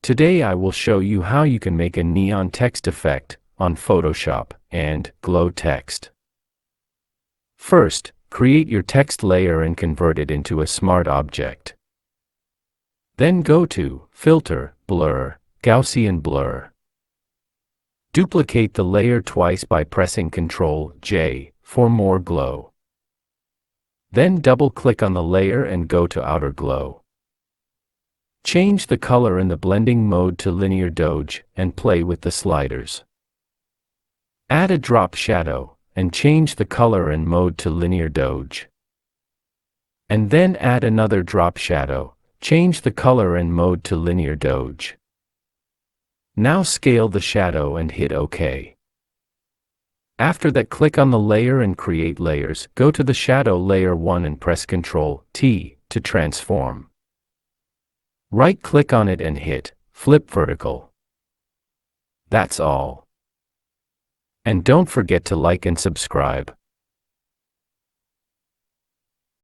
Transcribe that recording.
Today I will show you how you can make a neon text effect on Photoshop and glow text. First, create your text layer and convert it into a smart object. Then go to Filter, Blur, Gaussian Blur. Duplicate the layer twice by pressing Ctrl+J for more glow. Then double-click on the layer and go to Outer Glow. Change the color in the blending mode to linear dodge and play with the sliders. Add a drop shadow and change the color and mode to linear dodge. And then add another drop shadow, change the color and mode to linear dodge. Now scale the shadow and hit OK. After that, click on the layer and create layers. Go to the shadow layer 1 and press Ctrl+T to transform. Right-click on it and hit Flip Vertical. That's all. And don't forget to like and subscribe.